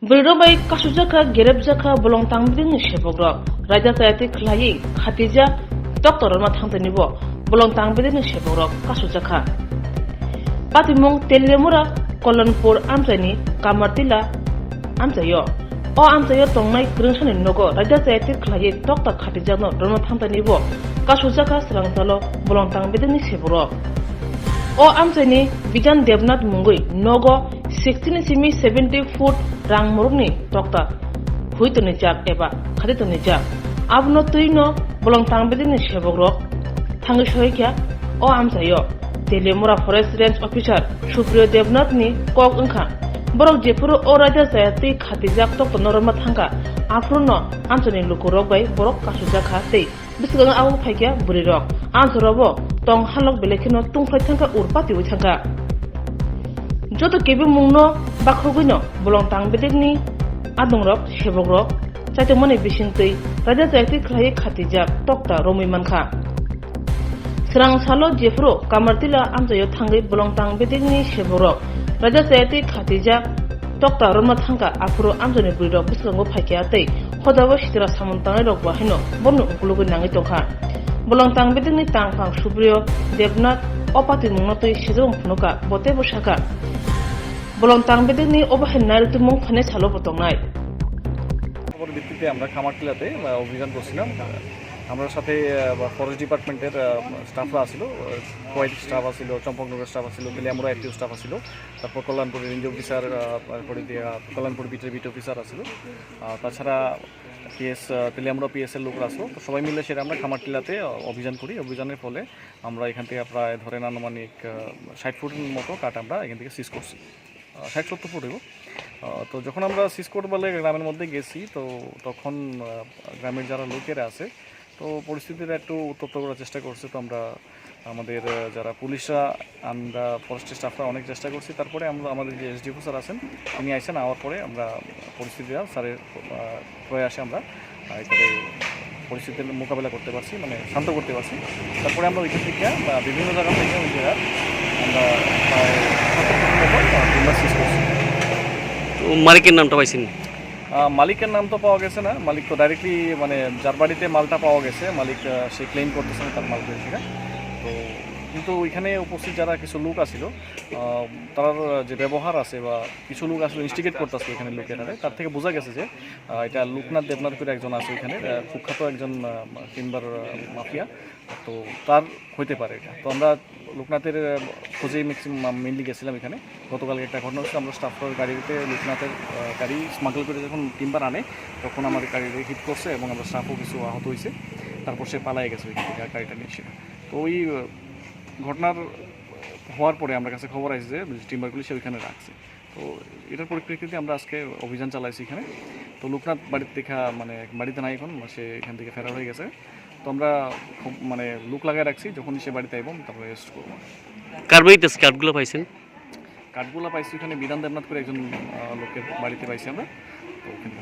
Berdobai kasujaka gerebjaka bolong tangbiding shebogrok raja sayati khlai khatija doktor ma thangtanibo bolong tangbiding shebogrok kasujaka patimung telemura kolonpur amjani kamartila amjayo o amjayo tongnai grungsani nogo raja sayati khlai doktor khatija no roma thangtanibo kasujaka srangtalo bolong tangbiding sheborok o amjani bijan devnath mungoi nogo 16 simi 70 foot rangmurni tokta huitoni jak eba khaditoni jak abno tuino bolong tangbedini shebogrok thangi shoikya o amsayo telemura forest range officer supriyo devnath ni kok ongkha borok jepuru o raja sayati khatijak tokta norma thanga afruno amsani lukurok bai borok kasuja khate bisgang awu phaikya burirok ansorobo tong halok belekino tungphai thanga urpati uthanga joto kebe mungno bakhogino bolong tangbedekni adongrok shebogrok chaite mone bisingtei raja sayati khlai khatijak tokta romoi mankha srang salo jefro kamartila amjayo thangai bolong tangbedekni shebogrok raja sayati khatijak tokta roma thangka afuro amjoni burirok biskango phaikya tei hodabo sitira samontangai rok bahino borno ukulugo nangai tongkha bolong tangbedekni tangphang subriyo devnath opati mungno tei sejong phunuka bote bosaka bolong tangbedekni obahen narutumung phane salo botongnai খবর ভিত্তিতে আমরা খামারটিলাতে অভিযান করছিলাম। আমরা সাথে forest ডিপার্টমেন্টের স্টাফরা আসছিল, কোয়াইট স্টাফ আসছিল, চম্পকনগর স্টাফ আসছিল, তেলিয়ামুড়া এফটিও স্টাফ আসছিল, তারপর কল্যাণপুরের রেঞ্জ অফিসার, তারপরে কল্যাণপুর বিটের বিট অফিসার আসছিল, তাছাড়া পিএস তেলিয়ামুড়া পিএসের লোকরা আসলো। তো সবাই মিলে সেটা আমরা খামারটিলাতে অভিযান করি। অভিযানের ফলে আমরা এখান থেকে প্রায় ধরেন আনুমানিক 60 ফুটের মতো কাঠ আমরা এখান থেকে সিজ করছি, 60-70 ফুট এগো। তো যখন আমরা সিজ করতে বলে গ্রামের মধ্যে গেছি, তো তখন গ্রামের যারা লোকেরা আছে তো পরিস্থিতিটা একটু উত্তপ্ত করার চেষ্টা করছে। তো আমরা আমাদের যারা পুলিশরা, আমরা ফরেস্টের স্টাফরা অনেক চেষ্টা করছি। তারপরে আমরা আমাদের যে এসডিও স্যার আছেন তিনি আইসেন, আওয়ার পরে আমরা পরিস্থিতিটা স্যারের প্রয়াসে আমরা এখানে পরিস্থিতির মোকাবেলা করতে পারছি, মানে শান্ত করতে পারছি। তারপরে আমরা ওইখান থেকে বিভিন্ন জায়গা থেকে ওই জায়গা আমরা প্রায় সিজ করছি। মালিকের নামটা পাইছেন? মালিকের নাম তো পাওয়া গেছে না, মালিক তো ডাইরেক্টলি মানে যার বাড়িতে মালটা পাওয়া গেছে মালিক সে ক্লেম করতেছে না তার মাল পেয়েছে। তো কিন্তু ওইখানে উপস্থিত যারা কিছু লোক আছিল তার যে ব্যবহার আছে বা কিছু লোক আসলে ইনস্টিগেট করতেছে এখানে লোকেরা, তার থেকে বোঝা গেছে যে এটা লোকনাথ দেবনাথ করে একজন আছে ওইখানে, কুখ্যাত একজন টিম্বার মাফিয়া, তো তার হইতে পারে এটা। তো আমরা লোকনাথের খোঁজেই ম্যাক্সিমাম মেনলি গেছিলাম এখানে। গতকালকে একটা ঘটনা হচ্ছে, আমরা স্টাফের গাড়িতে লোকনাথের গাড়ি স্মাগল করে যখন টিম্বার আনে তখন আমার গাড়িতে হিট করছে এবং আমরা স্টাফও কিছু আহত হয়েছে। তারপর সে পালাই গেছে ওইখান থেকে গাড়িটা নিয়ে সেটা। তো ওই ঘটনার হওয়ার পরে আমার কাছে খবর আসছে যে টিম্বারগুলি সে ওইখানে রাখছে। তো এটার পরিপ্রেক্ষিতে আমরা আজকে অভিযান চালাইছি এখানে। তো লোকনাথ বাড়িতে দেখা মানে বাড়িতে নাই এখন, সে এখান থেকে ফেরার হয়ে গেছে। তো আমরা মানে লোক লাগাই রাখছি, যখন সে বাড়িতে আইব তারপরে রেস্ট করবো। কার বাড়িতে কাঠগুলো পাইছেন? কাঠগুলো পাইছি এখানে বিধান দেবনাথ করে একজন লোকের বাড়িতে পাইছি আমরা, তো ওখানে